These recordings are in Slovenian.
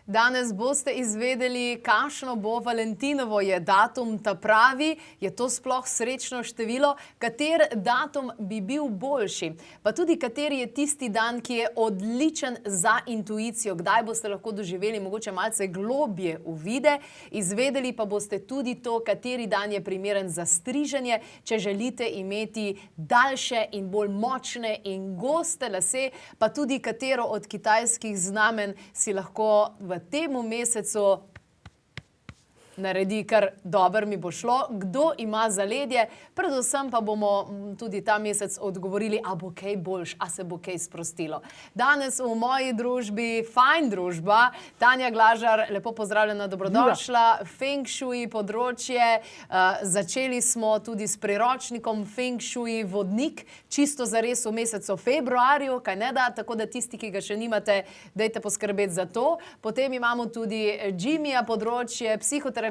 Danes boste izvedeli, kakšno bo Valentinovo, je datum ta pravi, je to sploh srečno število, kater datum bi bil boljši, pa tudi kateri je tisti dan, ki je odličen za intuicijo, kdaj boste lahko doživeli mogoče malce globje uvide, izvedeli pa boste tudi to, kateri dan je primeren za striženje, če želite imeti daljše in bolj močne in goste lase, pa tudi katero od kitajskih znamen si lahko v tem mesecu naredi, kar dobro mi bo šlo, kdo ima zaledje, predvsem pa bomo tudi ta mesec odgovorili, a bo kaj boljš, a se bo kaj sprostilo. Danes v moji družbi, fajn družba, Tanja Glažar, lepo pozdravljena, dobrodošla, Feng Shui področje, začeli smo tudi s priročnikom Feng Shui vodnik, čisto zares v mesecu februarju, kaj ne da, tako da tisti, ki ga še nimate, dajte poskrbeti za to. Potem imamo tudi Jimija področje, psihoterapije,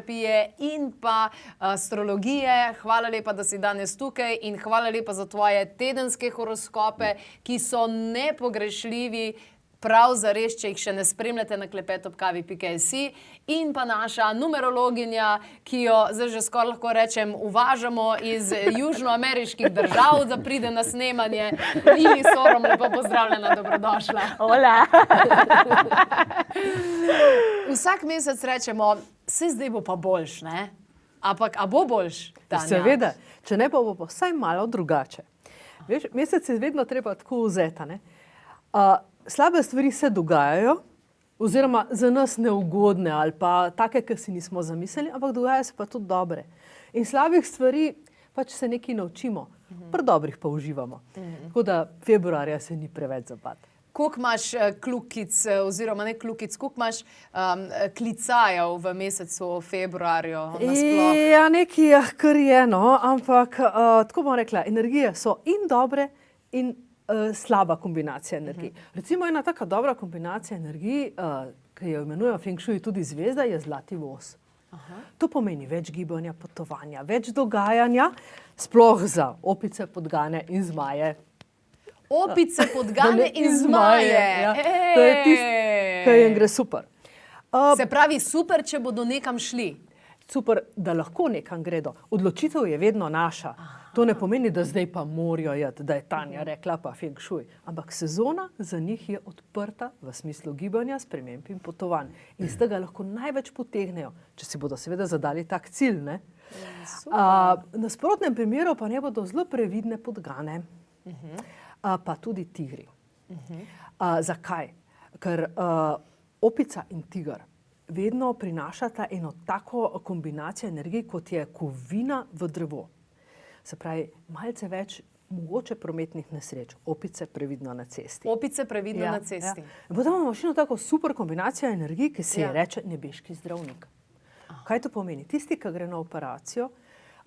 in pa astrologije. Hvala lepa, da si danes tukaj in hvala lepa za tvoje tedenske horoskope, ki so nepogrešljivi, prav zares, če jih še ne spremljate na klepetobkavi.si, in pa naša numerologinja, ki jo zdaj že skoraj lahko rečem uvažamo iz južnoameriških držav, da pride na snemanje. Lili Sorom, lepo pozdravljena, dobrodošla. Hola. Vsak mesec rečemo, se zdaj bo pa boljš, ne? Ampak, a bo boljš, Tanja? Seveda, če ne pa bo pa vsaj malo drugače. Veš, mesec je vedno treba tako vzeti, ne? Slabe stvari se dogajajo, oziroma za nas neugodne ali pa take, ki si nismo zamislili, ampak dogajajo se pa tudi dobre. In slabih stvari pač se nekaj naučimo, pri dobrih pa uživamo. Tako da februarja se ni preveč zabati. Koliko imaš klukic, oziroma ne klukic, koliko imaš klicajev v mesecu februarju nasploh? Ja, nekaj kar je, no, ampak tako bom rekla, energije so in dobre in slaba kombinacija energij. Recimo ena taka dobra kombinacija energij, ki jo imenujejo Feng Shui tudi zvezda, je zlati voz. To pomeni več gibanja, potovanja, več dogajanja, sploh za opice, podgane in zmaje. Opice, podgane in zmaje. Ja. To je tisto, kar jim gre super. Se pravi super, če bodo nekam šli. Super, da lahko nekam gredo. Odločitev je vedno naša. To ne pomeni, da zdaj pa morajo jeti, da je Tanja rekla pa Feng Shui. Ampak sezona za njih je odprta v smislu gibanja, sprememb in potovanj. In z tega lahko največ potegnejo, če si bodo seveda zadali tak cilj, ne? V nasprotnem primeru pa ne bodo zelo previdne podgane. Pa tudi tigri. Zakaj? Ker opica in tiger vedno prinašata eno tako kombinacijo energij, kot je kovina v drevo. Se pravi, malce več mogoče prometnih nesreč. Opice previdno na cesti. Opice previdno na cesti. Ja. Potem imamo še eno tako super kombinacijo energij, ki se je reče nebeški zdravnik. Kaj to pomeni? Tisti, ki gre na operacijo,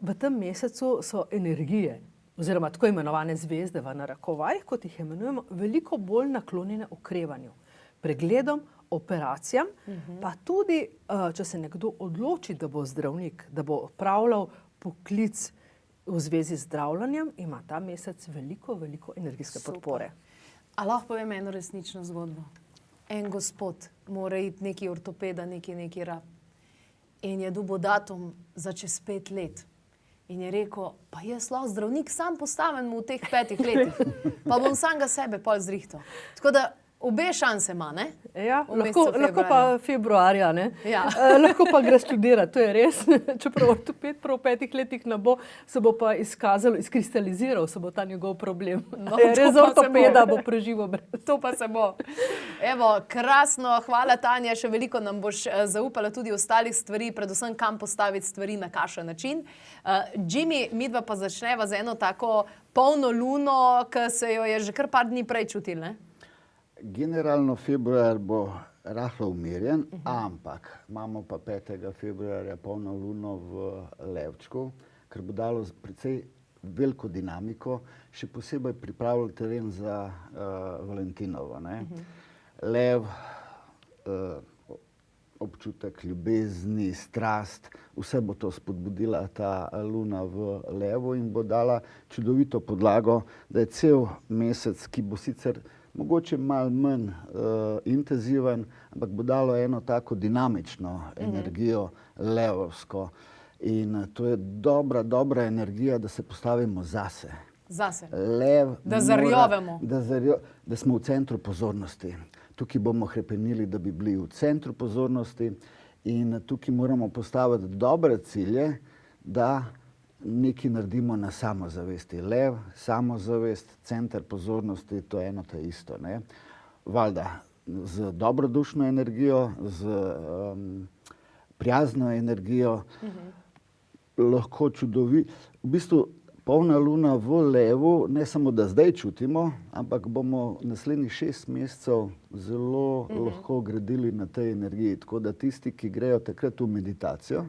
v tem mesecu so energije, oziroma tako imenovane zvezde v narekovajih, kot jih imenujemo, veliko bolj naklonjene okrevanju, pregledom, operacijam, pa tudi, če se nekdo odloči, da bo zdravnik, da bo opravljal poklic v zvezi z zdravljenjem, ima ta mesec veliko energijske podpore. A lahko povem eno resnično zgodbo? En gospod mora iti neki ortopeda, neki rab. In je dobil datum za čez 5 let. In je rekel, pa jaz lahko zdravnik sam postavim v teh 5 letih. Pa bom samega sebe pol zrihtal. Tako da obe šanse ima, ne? Ja, lahko pa februarja, ne? Ja. Lahko pa gre študirati, to je res. Čeprav ortoped prav v 5 letih ne bo, se bo pa izkristaliziral, se bo ta njegov problem. No, res ortopeda bo preživel brez. To pa se bo. Evo, krasno, hvala Tanja, še veliko nam boš zaupala tudi ostalih stvari, predvsem kam postaviti stvari na kakšen način. Jimmy, midva pa začneva z eno tako polno luno, ki se jo je že kar par dni prej čutil, ne? Generalno februar bo rahlo umirjen, ampak imamo pa 5. februarja polno luno v Levčku, kar bo dalo precej veliko dinamiko, še posebej pripravljal teren za Valentinovo, ne? Lev, občutek ljubezni, strast, vse bo to spodbudila ta luna v Levu in bo dala čudovito podlago, da je cel mesec, ki bo sicer mogoče malo manj intenziven, ampak bo dalo eno tako dinamično energijo, levovsko. In to je dobra energija, da se postavimo zase. Zase. Lev Da zarjovemo. Da smo v centru pozornosti. Tukaj bomo hrepenili, da bi bili v centru pozornosti in tukaj moramo postaviti dobre cilje, da nekaj naredimo na samozavesti. Lev, samozavest, center pozornosti, to je eno ta isto. Ne? Valjda, z dobrodušno energijo, z prijazno energijo, lahko čudovito. V bistvu polna luna v levu, ne samo da zdaj čutimo, ampak bomo naslednjih 6 mesecev zelo lahko gradili na tej energiji. Tako da tisti, ki grejo takrat v meditacijo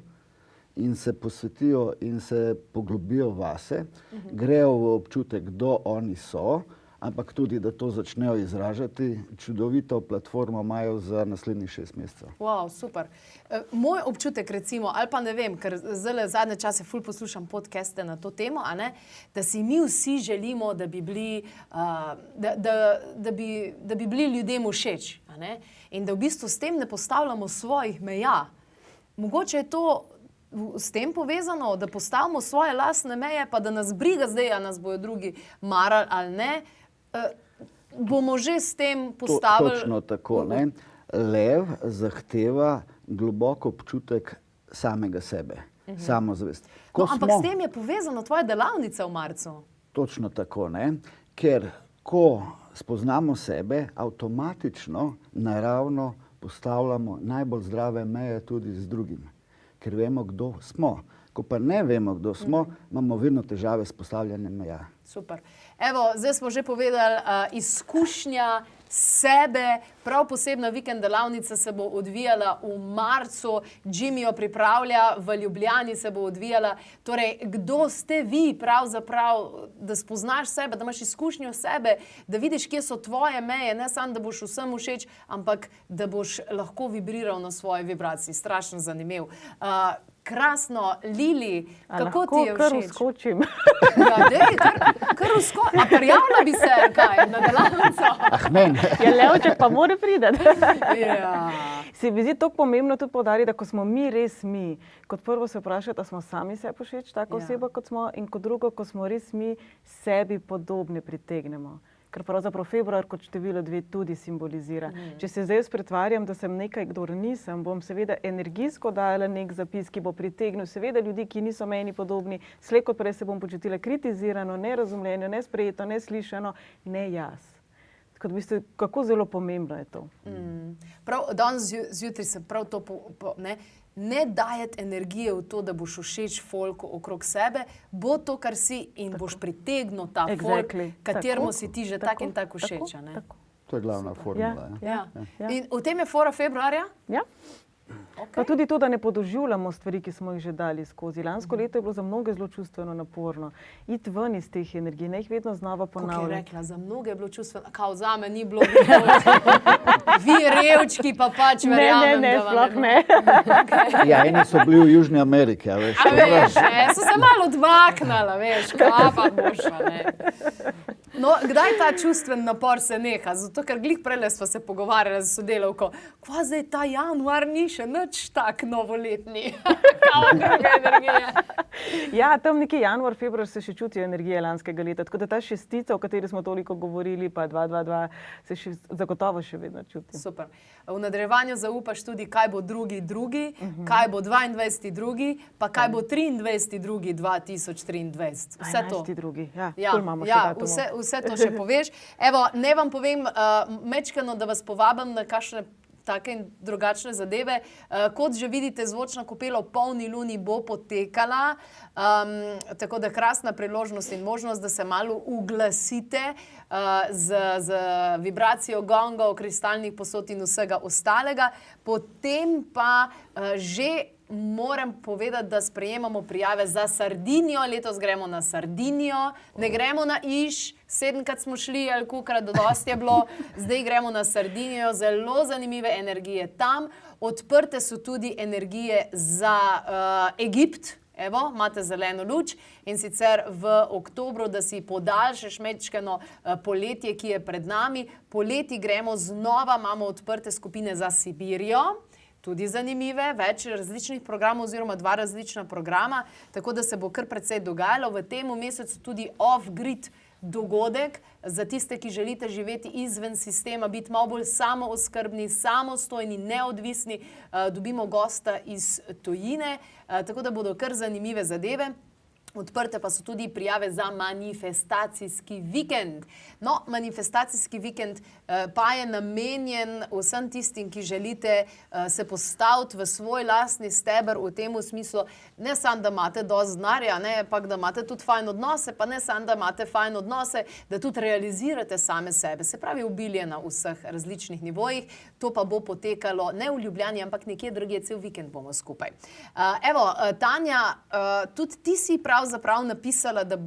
in se posvetijo in se poglobijo vase, grejo v občutek, kdo oni so, ampak tudi, da to začnejo izražati, čudovito platformo imajo za naslednjih 6 mesecev. Wow, super. Moj občutek recimo, ali pa ne vem, ker zdaj zadnje čase ful poslušam podcaste na to temo, a ne, da si mi vsi želimo, da bi bili, da bi bili ljudem všeč, a ne, in da v bistvu s tem ne postavljamo svojih meja. Mogoče je to s tem povezano, da postavimo svoje lastne meje, pa da nas briga zdaj, a nas bojo drugi marali ali ne, bomo že s tem postavili... Točno tako, ne. Lev zahteva globok občutek samega sebe, samozavest. No, ampak s tem je povezano tvoja delavnica v marcu. Točno tako, ne. Ker ko spoznamo sebe, avtomatično, naravno postavljamo najbolj zdrave meje tudi z drugim. Ker vemo, kdo smo. Ko pa ne vemo, kdo smo, imamo vedno težave s postavljanjem meja. Super. Evo, zdaj smo že povedali, izkušnja sebe, prav posebna vikend delavnica se bo odvijala v marcu, Jimmy jo pripravlja, v Ljubljani se bo odvijala. Torej, kdo ste vi pravzaprav, da spoznaš sebe, da imaš izkušnjo sebe, da vidiš, kje so tvoje meje, ne samo, da boš vsem všeč, ampak da boš lahko vibriral na svoji vibraciji. Strašno zanimiv. Krasno, Lili, kako ti je všeč? Lahko kar uskočim. Ja, dej, kar uskočim. A prijavila bi se, kaj, na delavnico? Men. Ja, Levček pa mora priti. Ja. Se mi zdi to pomembno tudi poudariti, da ko smo mi res mi, kot prvo se vprašati, da smo sami sebi všeč, taka oseba kot smo, in kot drugo, ko smo res mi, sebi podobne pritegnemo. Ker pravzaprav februar kot število 2 tudi simbolizira. Če se zdaj pretvarjam, da sem nekaj, kdor nisem, bom seveda energijsko dala nek zapis, ki bo pritegnil seveda ljudi, ki niso meni podobni, slej kot prej se bom počutila kritizirano, nerazumljeno, nesprejeto, neslišano, ne jaz. Tako da v bistvu, kako zelo pomembno je to. Prav, danes zjutraj sem prav to ne dajati energije v to, da boš všeč folku okrog sebe, bo to, kar si in boš pritegnil ta folk, kateremu si ti že tak in tak všeč. To je glavna formula. Ja. In v tem je fora februarja? Ja. Pa tudi to, da ne podoživljamo stvari, ki smo jih že dali skozi. Lansko leto je bilo za mnoge zelo čustveno naporno. Iti ven iz teh energij, ne jih vedno znova ponavljati. Kako je rekla, za mnoge je bilo čustveno, kao zame ni bilo. Vi revčki pa pač verjamem, ne, sploh ne. Ja, eni so bili v Južni Ameriki, a veš. A veš, so se malo odmaknala, veš, kva pa boš, ne. No, kdaj ta čustven napor se neha? Zato, ker glih prele sva se pogovarjala z sodelavko, kva zdaj ta januar ni še nič tak novoletni. Kava druga energija. Ja, tam neki januar, februar se še čutijo energije lanskega leta, tako da ta šestica, o kateri smo toliko govorili, pa 222, se še zagotovo še vedno čuti. Super. V nadaljevanju zaupaš tudi, kaj bo drugi, kaj bo 22. drugi, pa kaj bo 23. drugi 2023. Vse to. 11. drugi, ja, imamo še datumov. Vse to še poveš. Evo, ne vam povem mečkano, da vas povabim na kakšne take in drugačne zadeve. Kot že vidite, zvočna kopela v polni luni bo potekala, tako da krasna priložnost in možnost, da se malo uglasite z vibracijo gongov, kristalnih posod in vsega ostalega. Potem pa že moram povedati, da sprejemamo prijave za Sardinijo. Letos gremo na Sardinijo, ne gremo na Iš, 7krat smo šli, ali kolikrat dosti je bilo, zdaj gremo na Sardinijo, zelo zanimive energije tam. Odprte so tudi energije za Egipt, evo, imate zeleno luč in sicer v oktobru, da si podaljšaš mečkeno poletje, ki je pred nami. Poleti gremo znova, imamo odprte skupine za Sibirijo, tudi zanimive, več različnih programov oziroma 2 različna programa, tako da se bo kar precej dogajalo. V tem mesecu tudi off-grid dogodek za tiste, ki želite živeti izven sistema, biti malo bolj samooskrbni, samostojni, neodvisni. Dobimo gosta iz tujine, tako da bodo kar zanimive zadeve. Odprte pa so tudi prijave za manifestacijski vikend. No, manifestacijski vikend pa je namenjen vsem tistim, ki želite se postaviti v svoj lastni steber v tem smislu, ne samo, da imate dosti denarja, ne, ampak da imate tudi fajn odnose, pa ne samo, da imate fajn odnose, da tudi realizirate same sebe. Se pravi, obilje na vseh različnih nivojih. To pa bo potekalo ne v Ljubljani, ampak nekje drugje, cel vikend bomo skupaj. Evo, Tanja, tudi ti si pravzaprav napisala, da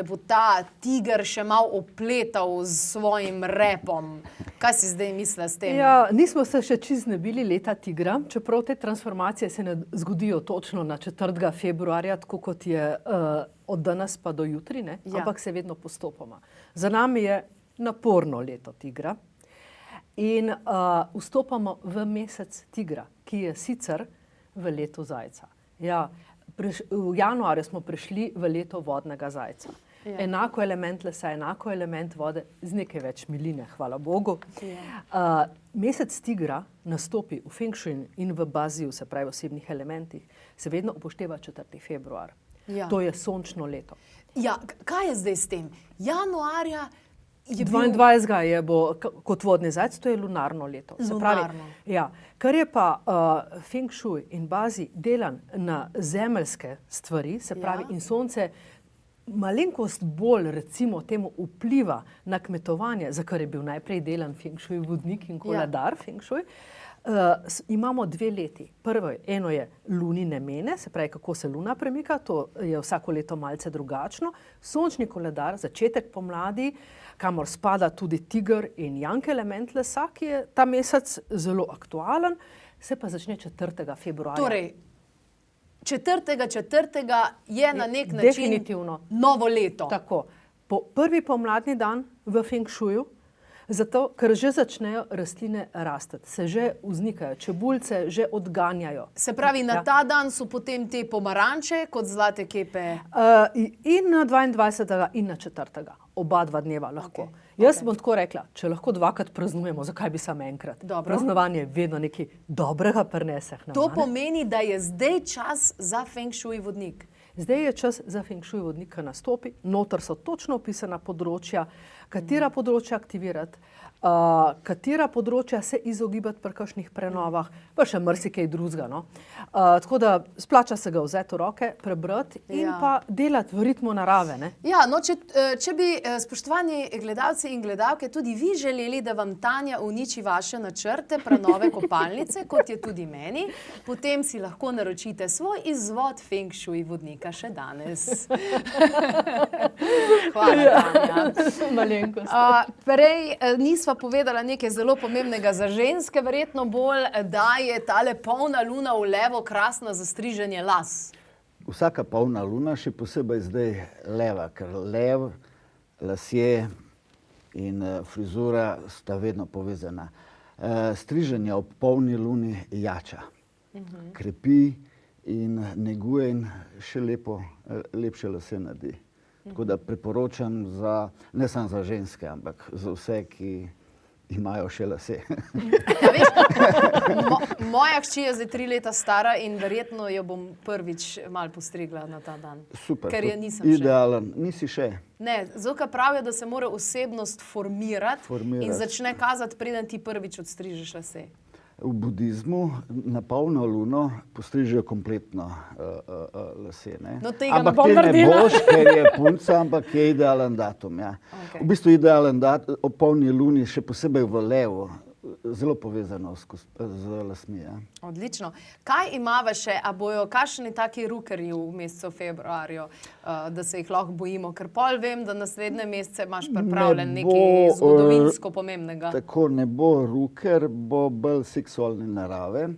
bo ta tiger še malo opletal s svojim repom. Kaj si zdaj mislila s tem? Ja, nismo se še čisto znebili leta tigra, čeprav te transformacije se ne zgodijo točno na 4. februarja, tako kot je od danes pa do jutri, ne? Ja. Ampak se vedno postopoma. Za nami je naporno leto tigra in vstopamo v mesec tigra, ki je sicer v letu zajca. Ja, v januarju smo prišli v leto vodnega zajca. Ja. Enako element lesa, enako element vode, z nekaj več miline, hvala Bogu. Ja. Mesec tigra nastopi v Feng Shui in v Baziju, se pravi v osebnih elementih, se vedno upošteva 4. februar. Ja. To je sončno leto. Ja, kaj je zdaj s tem? Januarja je 22. je bo kot vodni zajec, to je lunarno leto. Se pravi, Lunarno. ja, ker je pa Feng Shui in Bazi delan na zemeljske stvari, se pravi, Ja. in sonce malenkost bolj, recimo, temu vpliva na kmetovanje, za kar je bil najprej delan Feng Shui vodnik in koledar Feng Shui, imamo 2 leti. Prvo, eno je lunine mene, se pravi, kako se luna premika, to je vsako leto malce drugačno. Sončni koledar, začetek pomladi, kamor spada tudi tiger in jank element lesa, ki je ta mesec zelo aktualen, se pa začne 4. februarja. Torej, 4.4. je na nek način Definitivno. novo leto. Tako. Prvi pomladni dan v Feng Shuiu, zato, ker že začnejo rastline rastati, se že vznikajo, čebulce že odganjajo. Se pravi, na Ja. ta dan so potem te pomaranče kot zlate kepe. In na 22. in na 4. Oba 2 dneva lahko. Okej, Jaz okej. bom tako rekla, če lahko 2-krat praznujemo, zakaj bi samo enkrat? Dobro. Praznovanje vedno nekaj dobrega prinese k nam. To a ne? pomeni, da je zdaj čas za Feng Shui vodnik. Zdaj je čas za Feng Shui vodnika nastopi, noter so točno opisana področja, katera področja aktivirati, katera področja se izogibati pri kakšnih prenovah, pa še marsikaj drugega. No? Tako da splača se ga vzeti v roke, prebrati in Ja. pa delati v ritmu narave. Ne? Ja, no, če bi, spoštovani gledalci in gledalke, tudi vi želeli, da vam Tanja uniči vaše načrte prenove kopalnice, kot je tudi meni, potem si lahko naročite svoj izvod Feng Shui vodnika še danes. Hvala, Tanja. Malenkost. Prej nisva povedala nekaj zelo pomembnega za ženske, verjetno bolj, da je tale polna luna v levo krasna za striženje las. Vsaka polna luna, še posebej zdaj leva, ker lev, lasje in frizura sta vedno povezana. Striženje ob polni luni jača, krepi in neguje in še lepše lase naredi. Tako da priporočam ne samo za ženske, ampak za vse, ki imajo še lase. Ja, veš, moja hči je zdaj 3 leta stara in verjetno jo bom prvič malo postrigla na ta dan. Super, Ker je to nisem še. idealen. Nisi še. Ne, zato pravijo, da se mora osebnost formirati in začne kazati, preden ti prvič odstrižeš lase. V budizmu na polno luno postrižejo kompletno lase. Ne? No, tega ne ampak bom ti ne naredila. boš, ker je punca, ampak je idealen datum. Ja. Okej. V bistvu idealen datum ob polni luni, še posebej v levu, zelo povezano z lasmi. Ja. Odlično. Kaj imava še, a bojo kakšni taki rukerji v mesecu februarju, da se jih lahko bojimo? Ker pol vem, da naslednje mesece imaš pripravljen Ne bo, nekaj zgodovinsko pomembnega. Tako ne bo ruker, bo bolj seksualne narave.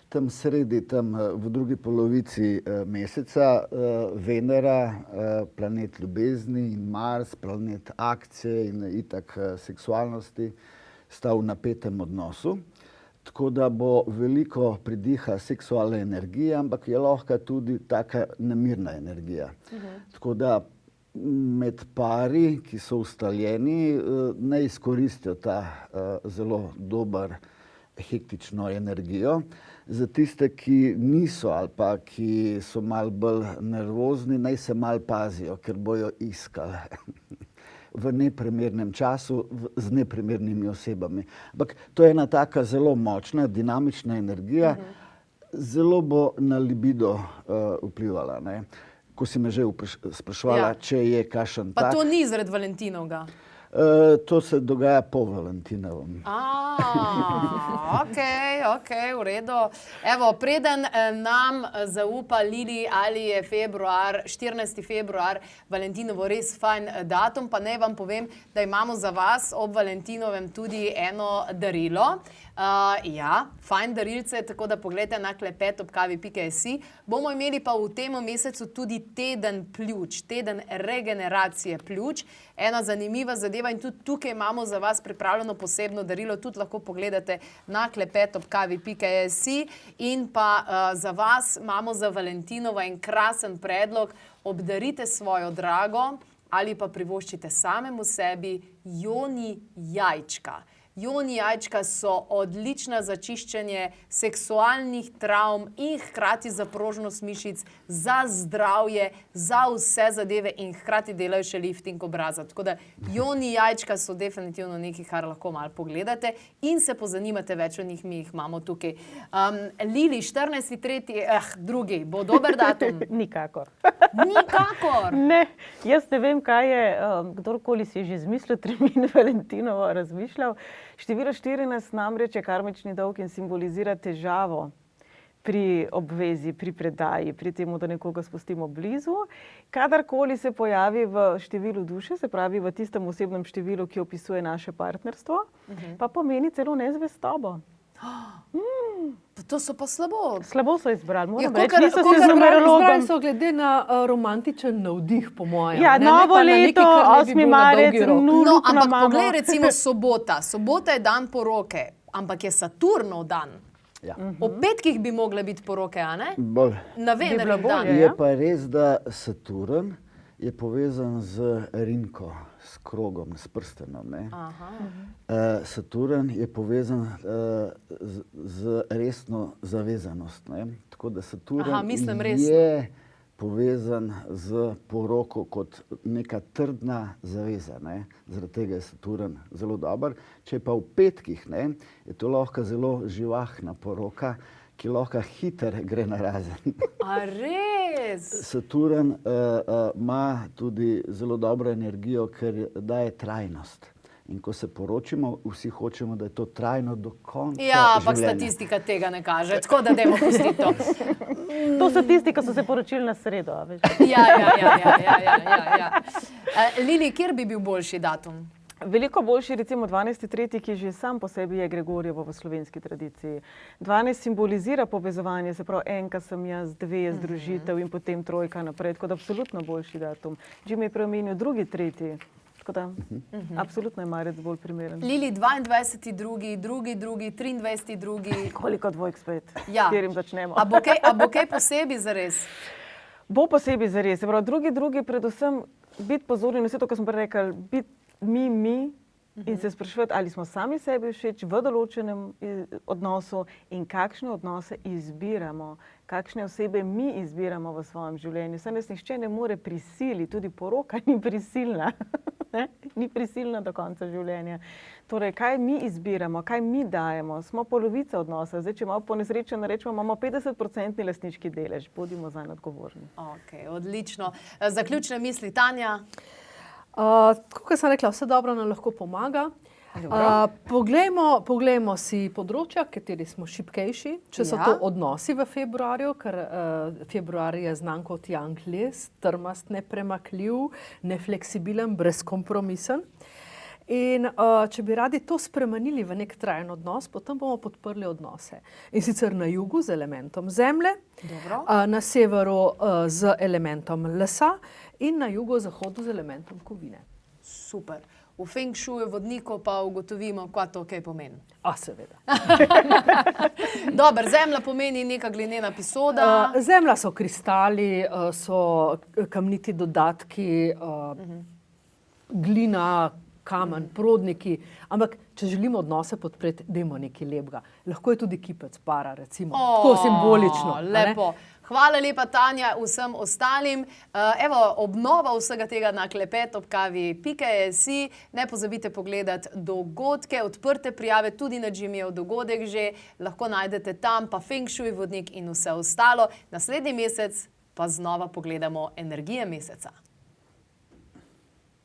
tam sredi, tam v drugi polovici meseca, Venera, planet ljubezni, in Mars, planet akcije in itak seksualnosti, sta v napetem odnosu. Tako da bo veliko pridiha seksualne energije, ampak je lahko tudi taka nemirna energija. Tako da med pari, ki so ustaljeni, ne izkoristijo ta zelo dober hektično energijo. Za tiste, ki niso ali pa ki so malo bolj nervozni, naj se malo pazijo, ker bojo iskali v neprimernem času z neprimernimi osebami. Ampak to je ena taka zelo močna, dinamična energija, zelo bo na libido vplivala, ne. Ko si me že spraševala, če je kakšen tak. Pa to ni zaradi Valentinovega. To se dogaja po Valentinovem. Okej, v redu. Evo, preden nam zaupa Lili, ali je 14. februar Valentinovo res fajn datum, pa naj vam povem, da imamo za vas ob Valentinovem tudi eno darilo. Fajn darilce, tako da pogledajte na klepet@kavi.si. Bomo imeli pa v tem mesecu tudi teden pljuč, teden regeneracije pljuč. Ena zanimiva zadeva in tudi tukaj imamo za vas pripravljeno posebno darilo, tudi lahko pogledate na klepet@kavi.si. In pa za vas imamo za Valentinovo en krasen predlog, obdarite svojo drago ali pa privoščite samemu sebi joni jajčka. Joni jajčka so odlična za čiščenje seksualnih travm in hkrati za prožnost mišic, za zdravje, za vse zadeve in hkrati delajo še lifting obraza. Tako da joni jajčka so definitivno nekaj, kar lahko malo pogledate in se pozanimate več o njih, mi jih imamo tukaj. Lili, 14.3. bo dober datum? Nikakor. Nikakor? Ne, jaz ne vem, kaj je, kdorkoli si že izmislil termin Valentinovo razmišljal. Število 14 namreč je karmični dolg in simbolizira težavo pri obvezi, pri predaji, pri temu, da nekoga spustimo blizu. Kadarkoli se pojavi v številu duše, se pravi v tistem osebnem številu, ki opisuje naše partnerstvo, pa pomeni celo nezvestobo. To so pa slabo. Slabo so izbrali, moram Ja, reči, niso se z Izbrali numerologom. so glede na romantičen navdih, po mojem. Ja, ne novo pa na nekaj, leto, kar ne bi 8. bilo na marec, dolgi rok. nul. No, Luknjo ampak imamo. poglej recimo sobota. Sobota je dan poroke, ampak je Saturnov dan. Ja. Ob petkih bi mogle biti poroke, a ne? Bolj. Na Venerin dan. bolje, Je pa res, da Saturn je povezan z rinko, s krogom, s prstenom, ne. Saturn je povezan z resno zavezanost, ne. Tako da Saturn mislim resno. je povezan z poroko kot neka trdna zaveza, ne. Zaradi tega je Saturn zelo dober. Če je pa v petkih, ne, je to lahko zelo živahna poroka, ki lahko hitro gre narazen. A res? Saturn ima tudi zelo dobro energijo, ker daje trajnost. In ko se poročimo, vsi hočemo, da je to trajno do konca Ja, ampak življenja. statistika tega ne kaže, tako da dajmo pustiti to. To so tisti, ki so se poročili na sredo, a veš. Ja. Lili, kjer bi bil boljši datum? Veliko boljši, recimo 12.3., ki že sam po sebi je Gregorjevo v slovenski tradiciji. 12 simbolizira povezovanje, se pravi enka sem jaz, dve je združitev in potem trojka naprej, tako da absolutno boljši datum. Jim je preomenil 2.3., tako da absolutno je marec bolj primeren. Lili, 22.2., 2.2., 23.2. Koliko dvojk spet, Ja. s katerim začnemo. A bo kaj posebej zares? Bo posebej zares, se pravi 2.2. predvsem biti pozoren na vse to, kar smo prej rekli, biti mi in se spraševati, ali smo sami sebi všeč v določenem odnosu in kakšne odnose izbiramo, kakšne osebe mi izbiramo v svojem življenju. Saj nas nihče ne more prisiliti, tudi poroka ni prisilna, ni prisilna do konca življenja. Torej, kaj mi izbiramo, kaj mi dajemo, smo polovica odnosa. Zdaj, če malo ponesrečeno rečemo, imamo 50% lastniški delež, bodimo zanj odgovorni. Ok, odlično. Zaključne misli, Tanja? Kot sem rekla, vse dobro nam lahko pomaga. Poglejmo si področja, kateri smo šibkejši, če so to odnosi v februarju, ker februar je znan kot young les, trmast, nepremakljiv, nefleksibilen, brezkompromisen. In če bi radi to spremenili v nek trajen odnos, potem bomo podprli odnose. In sicer na jugu z elementom zemlje, na severu z elementom lesa in na jugozahodu z elementom kovine. Super. V Feng Shuiu vodniku pa ugotovimo, kaj to kaj pomeni. A seveda. Dober, zemlja pomeni neka glinena pisoda. Zemlja so kristali, so kamniti dodatki, glina, kamen, prodniki, ampak če želimo odnose podpreti, dajmo nekaj lepega. Lahko je tudi kipec para, recimo, tako simbolično. Lepo. Hvala lepa, Tanja, vsem ostalim. Evo, obnova vsega tega na klepetobkavi.si. Ne pozabite pogledati dogodke, odprte prijave tudi na Jimmyjev dogodek že. Lahko najdete tam pa Feng Shui vodnik in vse ostalo. Naslednji mesec pa znova pogledamo energije meseca.